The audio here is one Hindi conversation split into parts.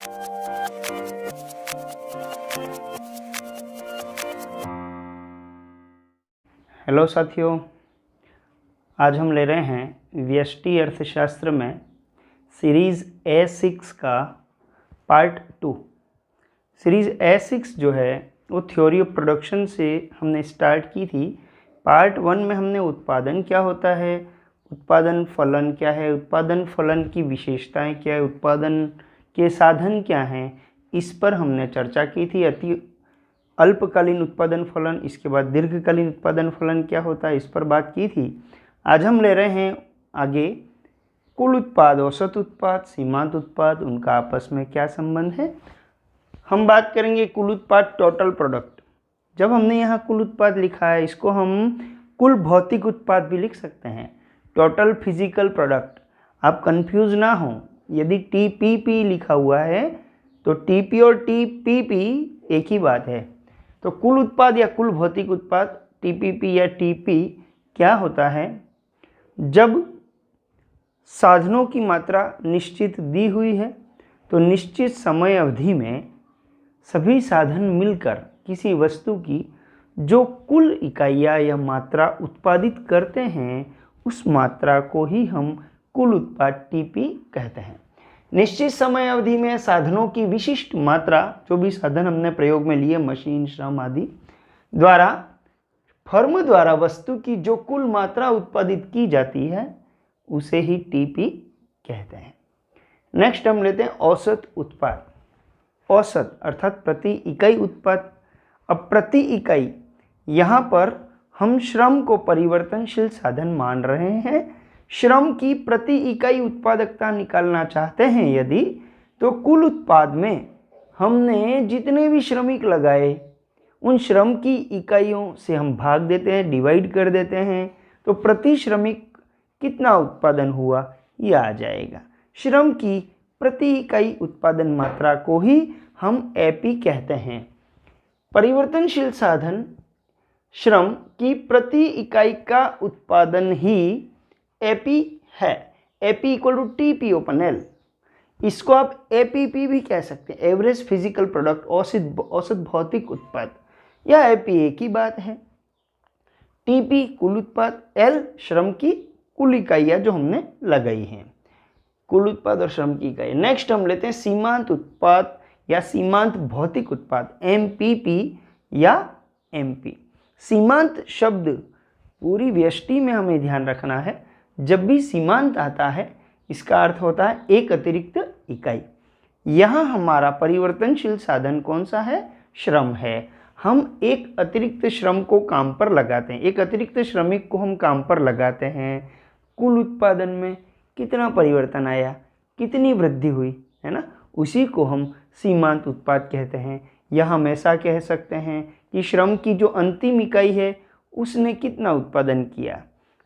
हेलो साथियों, आज हम ले रहे हैं व्यष्टि अर्थशास्त्र में सीरीज़ A6 का पार्ट 2। सीरीज़ A6 जो है वो थ्योरी ऑफ प्रोडक्शन से हमने स्टार्ट की थी। पार्ट 1 में हमने उत्पादन क्या होता है, उत्पादन फलन क्या है, उत्पादन फलन की विशेषताएं क्या है, उत्पादन के साधन क्या हैं, इस पर हमने चर्चा की थी। अति अल्पकालीन उत्पादन फलन, इसके बाद दीर्घकालीन उत्पादन फलन क्या होता है, इस पर बात की थी। आज हम ले रहे हैं आगे कुल उत्पाद, औसत उत्पाद, सीमांत उत्पाद, उनका आपस में क्या संबंध है। हम बात करेंगे कुल उत्पाद, टोटल प्रोडक्ट। जब हमने यहाँ कुल उत्पाद लिखा है, इसको हम कुल भौतिक उत्पाद भी लिख सकते हैं, टोटल फिजिकल प्रोडक्ट। आप कंफ्यूज ना हो, यदि TPP लिखा हुआ है तो TP और TPP एक ही बात है। तो कुल उत्पाद या कुल भौतिक उत्पाद, TPP या TP, क्या होता है, जब साधनों की मात्रा निश्चित दी हुई है तो निश्चित समय अवधि में सभी साधन मिलकर किसी वस्तु की जो कुल इकाइयाँ या मात्रा उत्पादित करते हैं, उस मात्रा को ही हम कुल उत्पाद TP कहते हैं। निश्चित समय अवधि में साधनों की विशिष्ट मात्रा, जो भी साधन हमने प्रयोग में लिए, मशीन, श्रम आदि द्वारा, फर्म द्वारा वस्तु की जो कुल मात्रा उत्पादित की जाती है, उसे ही TP कहते हैं। नेक्स्ट हम लेते हैं औसत उत्पाद। औसत अर्थात प्रति इकाई उत्पाद। अब प्रति इकाई, यहाँ पर हम श्रम को परिवर्तनशील साधन मान रहे हैं। श्रम की प्रति इकाई उत्पादकता निकालना चाहते हैं यदि, तो कुल उत्पाद में हमने जितने भी श्रमिक लगाए, उन श्रम की इकाइयों से हम भाग देते हैं, डिवाइड कर देते हैं, तो प्रति श्रमिक कितना उत्पादन हुआ ये आ जाएगा। श्रम की प्रति इकाई उत्पादन मात्रा को ही हम AP कहते हैं। परिवर्तनशील साधन श्रम की प्रति इकाई का उत्पादन ही AP है। AP equal to TP upon L। इसको आप APP भी कह सकते हैं, एवरेज फिजिकल प्रोडक्ट, औसत भौतिक उत्पाद, या AP एक ही बात है। TP कुल उत्पाद, L श्रम की कुल इकाइयाँ जो हमने लगाई हैं, कुल उत्पाद और श्रम की इकाई। नेक्स्ट हम लेते हैं सीमांत उत्पाद या सीमांत भौतिक उत्पाद, MPP या MP। सीमांत शब्द पूरी व्यष्टि में हमें ध्यान रखना है। जब भी सीमांत आता है, इसका अर्थ होता है एक अतिरिक्त इकाई। यहाँ हमारा परिवर्तनशील साधन कौन सा है, श्रम है। हम एक अतिरिक्त श्रम को काम पर लगाते हैं, एक अतिरिक्त श्रमिक को हम काम पर लगाते हैं। कुल उत्पादन में कितना परिवर्तन आया, कितनी वृद्धि हुई, है ना, उसी को हम सीमांत उत्पाद कहते हैं। या हम ऐसा कह सकते हैं कि श्रम की जो अंतिम इकाई है, उसने कितना उत्पादन किया।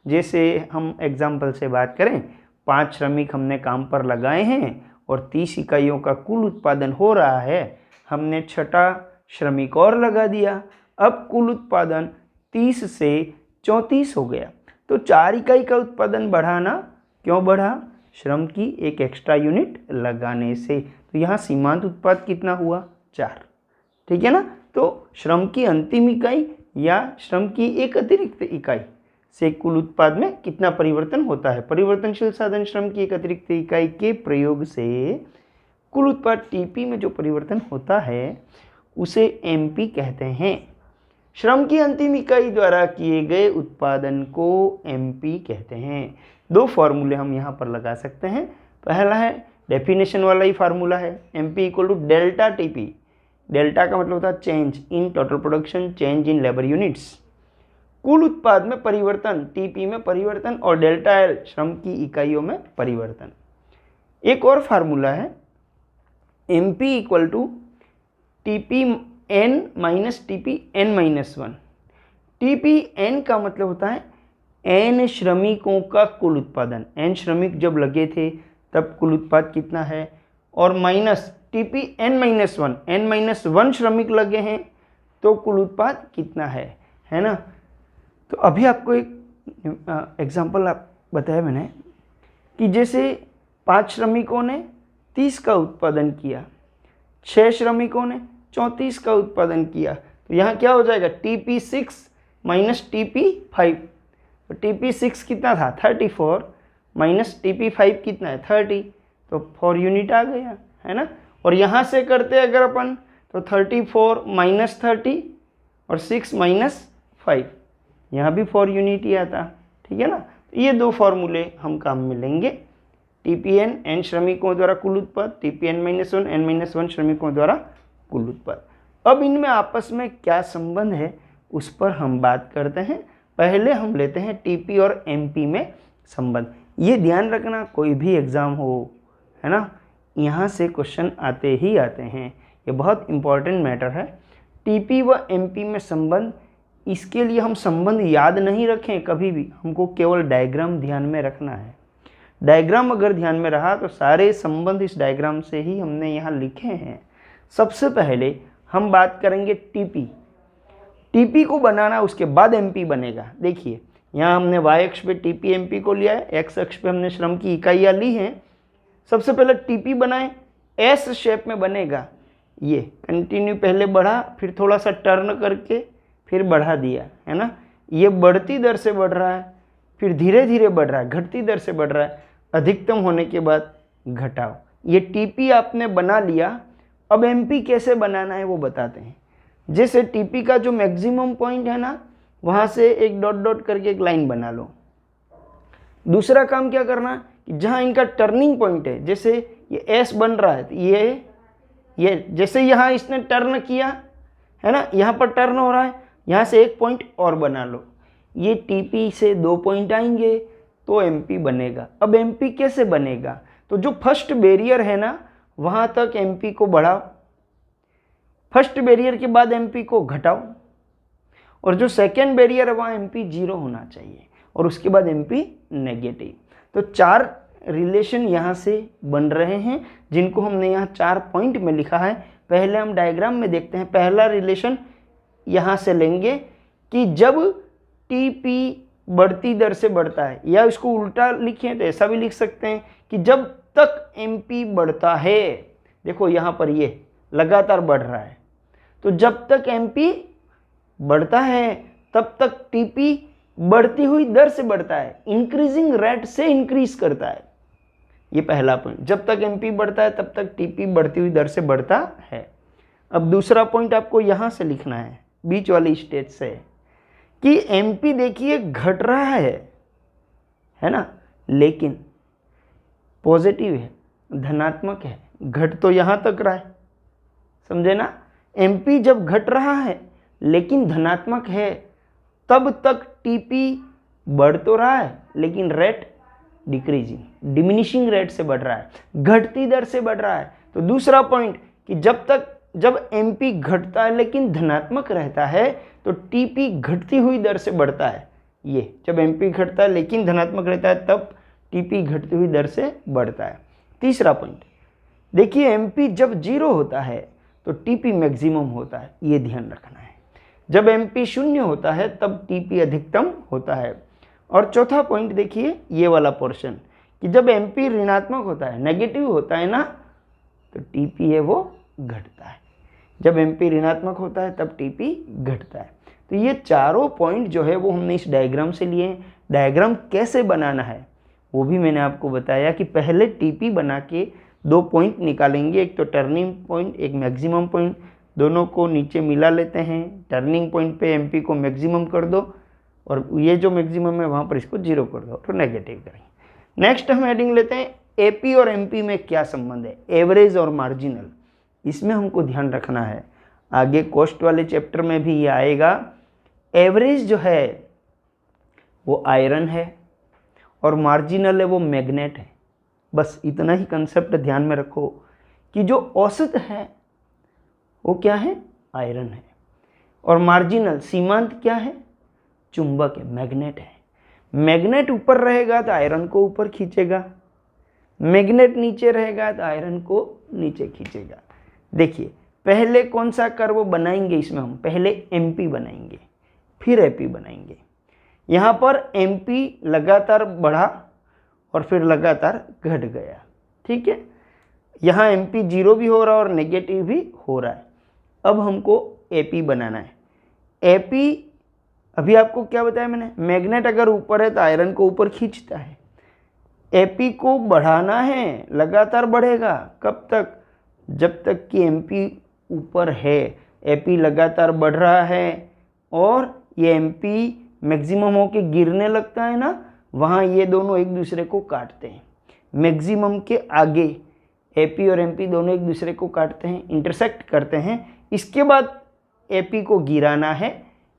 जैसे हम एग्जाम्पल से बात करें, 5 श्रमिक हमने काम पर लगाए हैं और 30 इकाइयों का कुल उत्पादन हो रहा है। हमने 6ठा श्रमिक और लगा दिया, अब कुल उत्पादन 30 से 34 हो गया। तो 4 इकाई का उत्पादन बढ़ा ना, क्यों बढ़ा, श्रम की एक एक्स्ट्रा यूनिट लगाने से। तो यहाँ सीमांत उत्पाद कितना हुआ, 4, ठीक है ना। तो श्रम की अंतिम इकाई या श्रम की एक अतिरिक्त इकाई से कुल उत्पाद में कितना परिवर्तन होता है। परिवर्तनशील साधन श्रम की एक अतिरिक्त इकाई के प्रयोग से कुल उत्पाद TP में जो परिवर्तन होता है, उसे MP कहते हैं। श्रम की अंतिम इकाई द्वारा किए गए उत्पादन को MP कहते हैं। 2 फॉर्मूले हम यहाँ पर लगा सकते हैं। पहला है डेफिनेशन वाला ही फार्मूला है, MP equal to delta TP। Delta का मतलब होता है change in total production, change in labour units. कुल उत्पाद में परिवर्तन, TP में परिवर्तन, और डेल्टा L श्रम की इकाइयों में परिवर्तन। एक और फार्मूला है MP equal to TPN minus TPN-1। TPN का मतलब होता है N श्रमिकों का कुल उत्पादन। N श्रमिक जब लगे थे तब कुल उत्पाद कितना है, और माइनस TPN-1, N-1 श्रमिक लगे हैं तो कुल उत्पाद कितना है ना। तो अभी आपको एक एग्जांपल आप बताया मैंने कि जैसे 5 श्रमिकों ने 30 का उत्पादन किया, 6 श्रमिकों ने 34 का उत्पादन किया, तो यहाँ क्या हो जाएगा TP6 माइनस TP5। तो TP6 कितना था 34 माइनस TP5 कितना है 30, तो 4 यूनिट आ गया, है ना। और यहाँ से करते अगर अपन तो 34 माइनस 30 और 6 माइनस 5, यहाँ भी 4 यूनिट ही आता, ठीक है ना। तो ये दो फॉर्मूले हम काम में लेंगे, TPn n श्रमिकों द्वारा कुल उत्पाद, TPn-1 n-1 श्रमिकों द्वारा कुल उत्पाद। अब इनमें आपस में क्या संबंध है उस पर हम बात करते हैं। पहले हम लेते हैं TP और MP में संबंध। ये ध्यान रखना कोई भी एग्ज़ाम हो, है ना, यहाँ से क्वेश्चन आते ही आते हैं, ये बहुत इम्पॉर्टेंट मैटर है। TP व MP में संबंध, इसके लिए हम संबंध याद नहीं रखें कभी भी, हमको केवल डायग्राम ध्यान में रखना है। डायग्राम अगर ध्यान में रहा तो सारे संबंध इस डायग्राम से ही हमने यहाँ लिखे हैं। सबसे पहले हम बात करेंगे TP को बनाना, उसके बाद MP बनेगा। देखिए यहाँ हमने y अक्ष पे TP MP को लिया है, x अक्ष पे हमने श्रम की इकाइयाँ ली हैं। सबसे पहले TP बनाएं, S शेप में बनेगा, ये कंटिन्यू पहले बढ़ा, फिर थोड़ा सा टर्न करके फिर बढ़ा दिया, है ना। ये बढ़ती दर से बढ़ रहा है, फिर धीरे धीरे बढ़ रहा है, घटती दर से बढ़ रहा है, अधिकतम होने के बाद घटाओ। ये TP आपने बना लिया। अब MP कैसे बनाना है वो बताते हैं। जैसे TP का जो मैक्सिमम पॉइंट है ना, वहाँ से एक डॉट डॉट करके एक लाइन बना लो। दूसरा काम क्या करना कि जहाँ इनका टर्निंग पॉइंट है, जैसे ये S बन रहा है, तो ये जैसे यहाँ इसने टर्न किया है ना, यहाँ पर टर्न हो रहा है, यहाँ से एक पॉइंट और बना लो। ये TP से 2 पॉइंट आएंगे तो MP बनेगा। अब MP कैसे बनेगा, तो जो फर्स्ट बैरियर है ना वहाँ तक MP को बढ़ाओ, फर्स्ट बैरियर के बाद MP को घटाओ, और जो सेकेंड बैरियर है वहाँ MP 0 होना चाहिए, और उसके बाद MP नेगेटिव। तो 4 रिलेशन यहाँ से बन रहे हैं, जिनको हमने यहाँ 4 पॉइंट में लिखा है। पहले हम डायग्राम में देखते हैं। पहला रिलेशन यहाँ से लेंगे कि जब TP बढ़ती दर से बढ़ता है, या इसको उल्टा लिखें तो ऐसा भी लिख सकते हैं कि जब तक MP बढ़ता है, देखो यहाँ पर ये लगातार बढ़ रहा है, तो जब तक MP बढ़ता है तब तक TP बढ़ती हुई दर से बढ़ता है, इंक्रीजिंग रेट से इंक्रीज करता है। ये पहला पॉइंट, जब तक MP बढ़ता है तब तक TP बढ़ती हुई दर से बढ़ता है। अब दूसरा पॉइंट आपको यहाँ से लिखना है, बीच वाली स्टेज से, कि MP देखिए घट रहा है ना, लेकिन पॉजिटिव है, धनात्मक है, घट तो यहाँ तक रहा है, समझे ना। MP जब घट रहा है लेकिन धनात्मक है, तब तक TP बढ़ तो रहा है लेकिन रेट डिक्रीजिंग, डिमिनिशिंग रेट से बढ़ रहा है, घटती दर से बढ़ रहा है। तो दूसरा पॉइंट कि जब MP घटता है लेकिन धनात्मक रहता है तो TP घटती हुई दर से बढ़ता है। ये जब MP घटता है लेकिन धनात्मक रहता है तब TP घटती हुई दर से बढ़ता है। तीसरा पॉइंट देखिए, MP जब 0 होता है तो TP मैक्सिमम होता है, ये ध्यान रखना है। जब MP 0 होता है तब TP अधिकतम होता है। और चौथा पॉइंट देखिए ये वाला पोर्शन, कि जब MP ऋणात्मक होता है, नेगेटिव होता है ना, तो TP है वो घटता है। जब MP ऋणात्मक होता है तब TP घटता है। तो ये चारों पॉइंट जो है वो हमने इस डायग्राम से लिए हैं। डायग्राम कैसे बनाना है वो भी मैंने आपको बताया कि पहले TP बना के 2 पॉइंट निकालेंगे, एक तो टर्निंग पॉइंट, एक मैक्सिमम पॉइंट, दोनों को नीचे मिला लेते हैं। टर्निंग पॉइंट पे MP को मैक्सिमम कर दो, और ये जो मैक्सिमम है वहाँ पर इसको 0 कर दो, तो नेगेटिव करेंगे। नेक्स्ट हम हेडिंग लेते हैं AP और MP में क्या संबंध है, एवरेज और मार्जिनल। इसमें हमको ध्यान रखना है, आगे कॉस्ट वाले चैप्टर में भी ये आएगा। एवरेज जो है वो आयरन है और मार्जिनल है वो मैग्नेट है। बस इतना ही कंसेप्ट ध्यान में रखो कि जो औसत है वो क्या है, आयरन है, और मार्जिनल सीमांत क्या है, चुंबक है, मैग्नेट है। मैग्नेट ऊपर रहेगा तो आयरन को ऊपर खींचेगा, मैग्नेट नीचे रहेगा तो आयरन को नीचे खींचेगा। देखिए पहले कौन सा कर्व बनाएंगे, इसमें हम पहले MP बनाएंगे फिर AP बनाएंगे। यहाँ पर MP लगातार बढ़ा और फिर लगातार घट गया, ठीक है। यहाँ MP 0 भी हो रहा है और नेगेटिव भी हो रहा है। अब हमको AP बनाना है। AP अभी आपको क्या बताया मैंने, मैग्नेट अगर ऊपर है तो आयरन को ऊपर खींचता है। AP को बढ़ाना है, लगातार बढ़ेगा। कब तक? जब तक कि MP ऊपर है। AP लगातार बढ़ रहा है और ये MP मैक्सिमम होके गिरने लगता है ना, वहाँ ये दोनों एक दूसरे को काटते हैं। मैक्सिमम के आगे AP और MP दोनों एक दूसरे को काटते हैं, इंटरसेक्ट करते हैं। इसके बाद AP को गिराना है।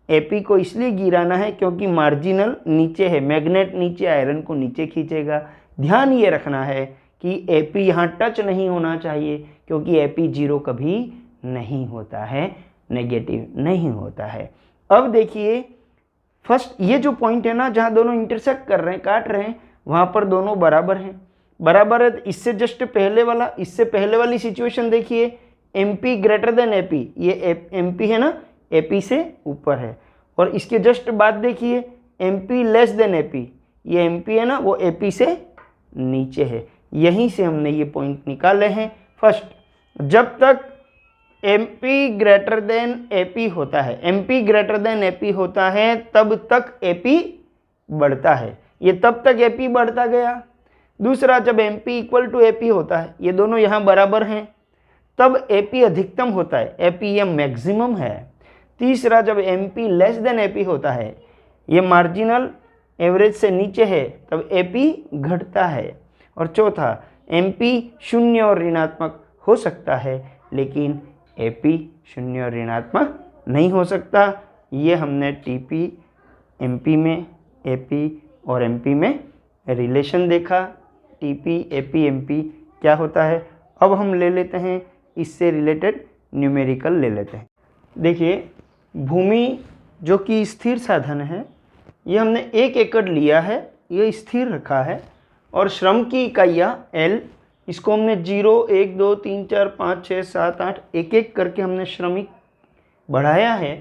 AP को इसलिए गिराना है क्योंकि मार्जिनल नीचे है, मैग्नेट नीचे, आयरन को नीचे खींचेगा। ध्यान ये रखना है कि AP यहाँ टच नहीं होना चाहिए, क्योंकि AP 0 कभी नहीं होता है, नेगेटिव नहीं होता है। अब देखिए फर्स्ट ये जो पॉइंट है ना, जहाँ दोनों इंटरसेक्ट कर रहे हैं, काट रहे हैं, वहाँ पर दोनों बराबर हैं। बराबर है, इससे जस्ट पहले वाला, इससे पहले वाली सिचुएशन देखिए, MP ग्रेटर देन AP, ये MP है ना, AP से ऊपर है। और इसके जस्ट बाद देखिए MP लेस देन AP, ये MP है ना, वो AP से नीचे है। यहीं से हमने ये पॉइंट निकाले हैं। फर्स्ट, जब तक MP ग्रेटर देन AP होता है, MP ग्रेटर देन AP होता है, तब तक AP बढ़ता है। ये तब तक AP बढ़ता गया। दूसरा, जब MP इक्वल टू AP होता है, ये दोनों यहाँ बराबर हैं, तब AP अधिकतम होता है, AP ये मैक्सिमम है। तीसरा, जब MP लेस देन AP होता है, ये मार्जिनल एवरेज से नीचे है, तब AP घटता है। और चौथा, MP शून्य और ऋणात्मक हो सकता है, लेकिन AP शून्य और ऋणात्मक नहीं हो सकता। ये हमने TP MP में, AP और MP में रिलेशन देखा। TP AP MP क्या होता है। अब हम ले लेते हैं इससे रिलेटेड न्यूमेरिकल ले लेते हैं। देखिए, भूमि जो कि स्थिर साधन है, ये हमने 1 एकड़ लिया है, ये स्थिर रखा है। और श्रम की इकाइयाँ L, इसको हमने 0 1 2 3 4 5 6 7 8 एक एक करके हमने श्रमिक बढ़ाया है।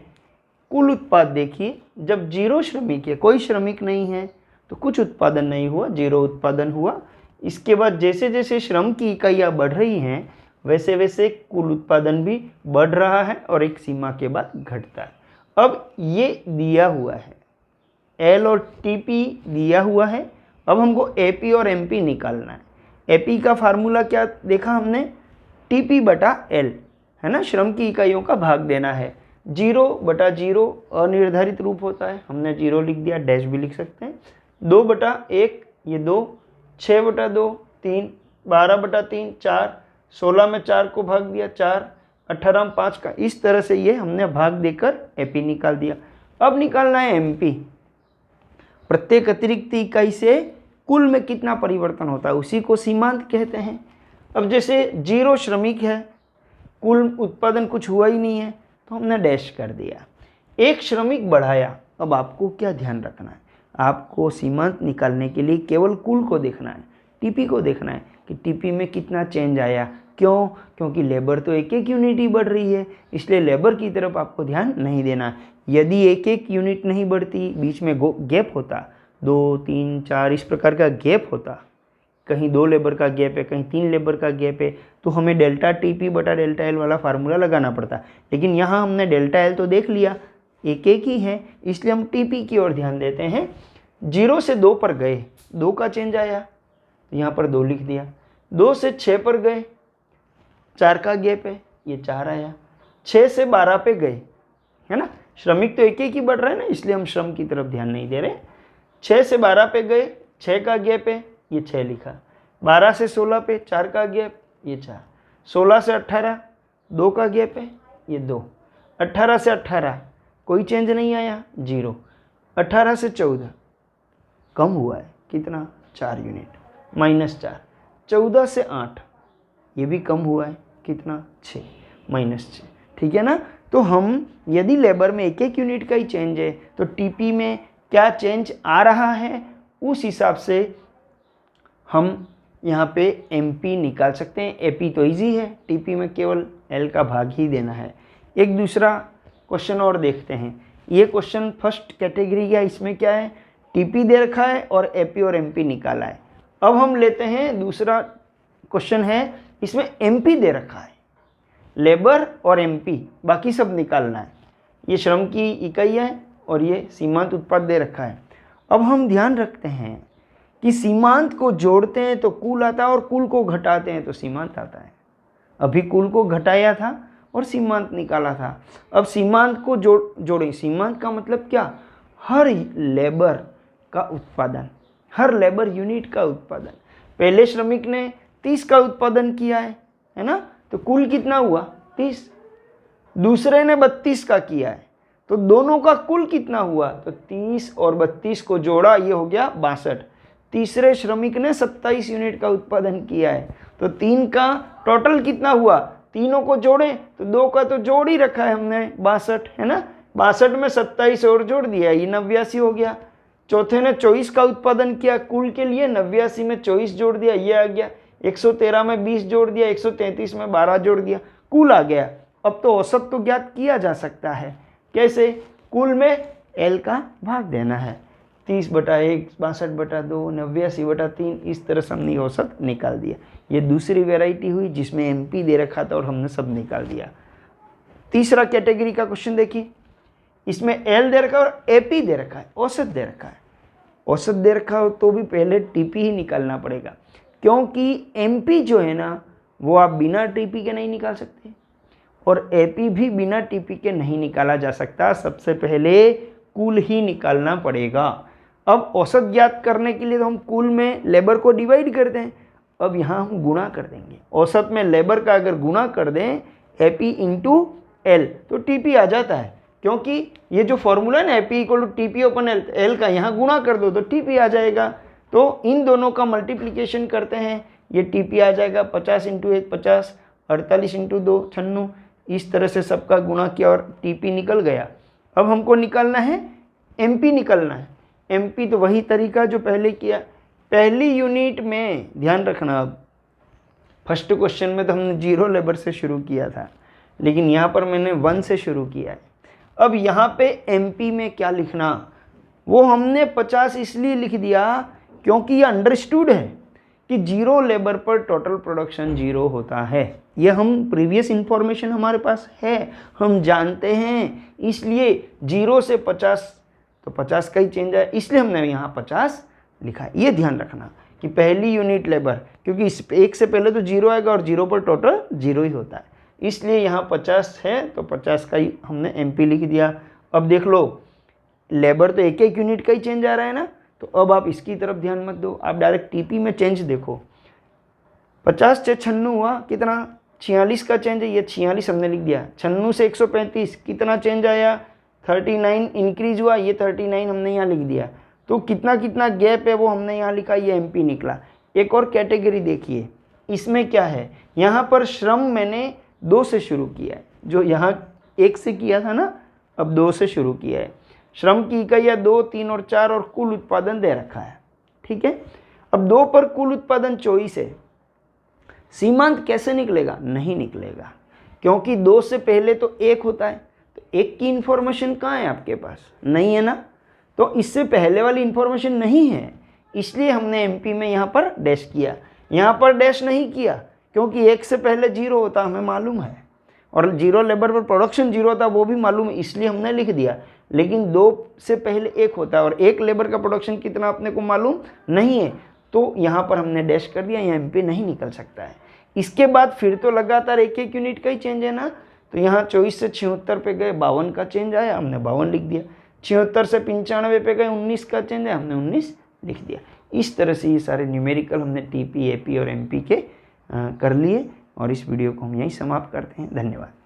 कुल उत्पाद देखिए, जब 0 श्रमिक है, कोई श्रमिक नहीं है, तो कुछ उत्पादन नहीं हुआ, 0 उत्पादन हुआ। इसके बाद जैसे जैसे श्रम की इकाइयाँ बढ़ रही हैं, वैसे वैसे कुल उत्पादन भी बढ़ रहा है और एक सीमा के बाद घटता है। अब ये दिया हुआ है, L और TP दिया हुआ है। अब हमको AP और MP निकालना है। AP का फार्मूला क्या देखा हमने, TP बटा L है ना, श्रम की इकाइयों का भाग देना है। 0 बटा 0 अनिर्धारित रूप होता है, हमने 0 लिख दिया, डैश भी लिख सकते हैं। 2 बटा 1 ये 2, 6 बटा 2 3, 12 बटा 3 4, 16 में 4 को भाग दिया 4, 18 में 5 का, इस तरह से ये हमने भाग देकर AP निकाल दिया। अब निकालना है MP। प्रत्येक अतिरिक्त इकाई से कुल में कितना परिवर्तन होता है, उसी को सीमांत कहते हैं। अब जैसे 0 श्रमिक है, कुल उत्पादन कुछ हुआ ही नहीं है, तो हमने डैश कर दिया। 1 श्रमिक बढ़ाया। अब आपको क्या ध्यान रखना है, आपको सीमांत निकालने के लिए केवल कुल को देखना है, TP को देखना है कि TP में कितना चेंज आया। क्यों? क्योंकि लेबर तो एक एक यूनिट ही बढ़ रही है, इसलिए लेबर की तरफ आपको ध्यान नहीं देना। यदि एक एक यूनिट नहीं बढ़ती, बीच में गैप होता, 2 3 4 इस प्रकार का गैप होता, कहीं 2 लेबर का गैप है, कहीं 3 लेबर का गैप है, तो हमें डेल्टा TP बटा डेल्टा L वाला फार्मूला लगाना पड़ता। लेकिन यहाँ हमने डेल्टा L तो देख लिया, एक एक ही है, इसलिए हम TP की ओर ध्यान देते हैं। 0 से 2 पर गए, 2 का चेंज आया, यहाँ पर 2 लिख दिया। 2 से 6 पर गए, 4 का गैप है, ये 4 आया। 6 से 12 पे गए, है ना, श्रमिक तो एक एक ही बढ़ रहा है ना, इसलिए हम श्रम की तरफ ध्यान नहीं दे रहे। 6 से 12 पे गए, 6 का गैप है, ये 6 लिखा। 12 से 16 पे 4 का गैप, ये 4। 16 से 18 2 का गैप है, ये 2। 18 से 18 कोई चेंज नहीं आया, 0। 18 से 14 कम हुआ है, कितना, 4 यूनिट, -4। 14 से 8 ये भी कम हुआ है, कितना, 6, -6। ठीक है ना। तो हम यदि लेबर में एक एक यूनिट का ही चेंज है, तो TP में क्या चेंज आ रहा है, उस हिसाब से हम यहाँ पे MP निकाल सकते हैं। AP तो इजी है, TP में केवल L का भाग ही देना है। एक दूसरा क्वेश्चन और देखते हैं। ये क्वेश्चन फर्स्ट कैटेगरी का, इसमें क्या है, TP दे रखा है और AP और MP निकाला है। अब हम लेते हैं दूसरा क्वेश्चन है, इसमें एमपी दे रखा है, लेबर और एमपी, बाकी सब निकालना है। ये श्रम की इकाई है और ये सीमांत उत्पाद दे रखा है। अब हम ध्यान रखते हैं कि सीमांत को जोड़ते हैं तो कुल आता है और कुल को घटाते हैं तो सीमांत आता है। अभी कुल को घटाया था और सीमांत निकाला था। अब सीमांत को जोड़ें। सीमांत का मतलब क्या? हर लेबर का उत्पादन, हर लेबर यूनिट का उत्पादन। पहले श्रमिक ने 30 का उत्पादन किया है ना, तो कुल कितना हुआ? 30। दूसरे ने 32 का किया है, तो दोनों का कुल कितना हुआ? तो 30 और 32 को जोड़ा, ये हो गया 62। तीसरे श्रमिक ने 27 यूनिट का उत्पादन किया है, तो 3 का टोटल कितना हुआ? तीनों को जोड़े तो 2 का तो जोड़ ही रखा है हमने, 62 है ना। 62 में 27 और जोड़ दिया, ये 89 हो गया। चौथे ने 24 का उत्पादन किया कुल के लिए, 89 में 24 जोड़ दिया, ये आ गया। 113 में 20 जोड़ दिया, 133 में 12 जोड़ दिया, कुल आ गया। अब तो औसत तो ज्ञात किया जा सकता है। कैसे? कुल में एल का भाग देना है, 30/1, 62/2, 89/3, इस तरह से हमने औसत निकाल दिया। ये दूसरी वैरायटी हुई जिसमें एमपी दे रखा था और हमने सब निकाल दिया। तीसरा कैटेगरी का क्वेश्चन देखिए, इसमें एल दे रखा है और एपी दे रखा है, औसत दे रखा है। औसत दे रखा हो तो भी पहले टीपी ही निकालना पड़ेगा, क्योंकि एमपी जो है ना वो आप बिना टीपी के नहीं निकाल सकते और एपी भी बिना टीपी के नहीं निकाला जा सकता। सबसे पहले कुल ही निकालना पड़ेगा। अब औसत ज्ञात करने के लिए तो हम कुल में लेबर को डिवाइड करते हैं, अब यहाँ हम गुणा कर देंगे। औसत में लेबर का अगर गुणा कर दें एपी इंटू एल तो टीपी आ जाता है, क्योंकि ये जो फॉर्मूला है ना AP equal to TP upon L का यहाँ गुणा कर दो तो टीपी आ जाएगा। तो इन दोनों का मल्टीप्लिकेशन करते हैं, ये टीपी आ जाएगा 50 × 1 50, 48 × 2 96, इस तरह से सबका गुणा किया और टीपी निकल गया। अब हमको निकालना है एमपी, निकालना है एमपी। तो वही तरीका जो पहले किया, पहली यूनिट में ध्यान रखना। अब फर्स्ट क्वेश्चन में तो हमने 0 लेबर से शुरू किया था, लेकिन यहाँ पर मैंने 1 से शुरू किया है। अब यहाँ पे एमपी में क्या लिखना, वो हमने 50 इसलिए लिख दिया क्योंकि ये अंडरस्टूड है कि 0 लेबर पर टोटल प्रोडक्शन 0 होता है। ये हम प्रीवियस इंफॉर्मेशन हमारे पास है, हम जानते हैं, इसलिए 0 से 50 तो 50 का ही चेंज है, इसलिए हमने यहाँ 50 लिखा है। ये ध्यान रखना कि पहली यूनिट लेबर, क्योंकि इस एक से पहले तो 0 आएगा और 0 पर टोटल 0 ही होता है, इसलिए यहाँ 50 है तो 50 का ही हमने एमपी लिख दिया। अब देख लो लेबर तो एक एक यूनिट का ही चेंज आ रहा है ना, तो अब आप इसकी तरफ ध्यान मत दो, आप डायरेक्ट टीपी में चेंज देखो। 50 से 96 हुआ, कितना? 46 का चेंज है, ये 46 हमने लिख दिया। 96 से 135 कितना चेंज आया? 39 इंक्रीज हुआ, ये 39 हमने यहाँ लिख दिया। तो कितना कितना गैप है वो हमने यहाँ लिखा, ये एमपी निकला। एक और कैटेगरी देखिए, इसमें क्या है, यहाँ पर श्रम मैंने 2 से शुरू किया है, जो यहाँ 1 से किया था ना, अब 2 से शुरू किया है। श्रम की इकाइयाँ 2, 3 और 4 और कुल उत्पादन दे रखा है, ठीक है। अब 2 पर कुल उत्पादन 24 है, सीमांत कैसे निकलेगा? नहीं निकलेगा, क्योंकि 2 से पहले तो 1 होता है, तो 1 की इंफॉर्मेशन कहाँ है आपके पास? नहीं है ना, तो इससे पहले वाली इंफॉर्मेशन नहीं है, इसलिए हमने एमपी में यहाँ पर डैश किया। यहाँ पर डैश नहीं किया क्योंकि 1 से पहले 0 होता हमें मालूम है, और 0 लेबर पर प्रोडक्शन 0 था वो भी मालूम है, इसलिए हमने लिख दिया। लेकिन 2 से पहले 1 होता है और 1 लेबर का प्रोडक्शन कितना अपने को मालूम नहीं है, तो यहाँ पर हमने डैश कर दिया, यहाँ एमपी नहीं निकल सकता है। इसके बाद फिर तो लगातार एक एक यूनिट का ही चेंज है ना, तो यहाँ 24 से 76 पे गए, 52 का चेंज आया, हमने 52 लिख दिया। 76 से 95 पे गए, 19 का चेंज है, हमने 19 लिख दिया। इस तरह से ये सारे न्यूमेरिकल हमने टीपी, एपी और एमपी के कर लिए, और इस वीडियो को हम यहीं समाप्त करते हैं। धन्यवाद।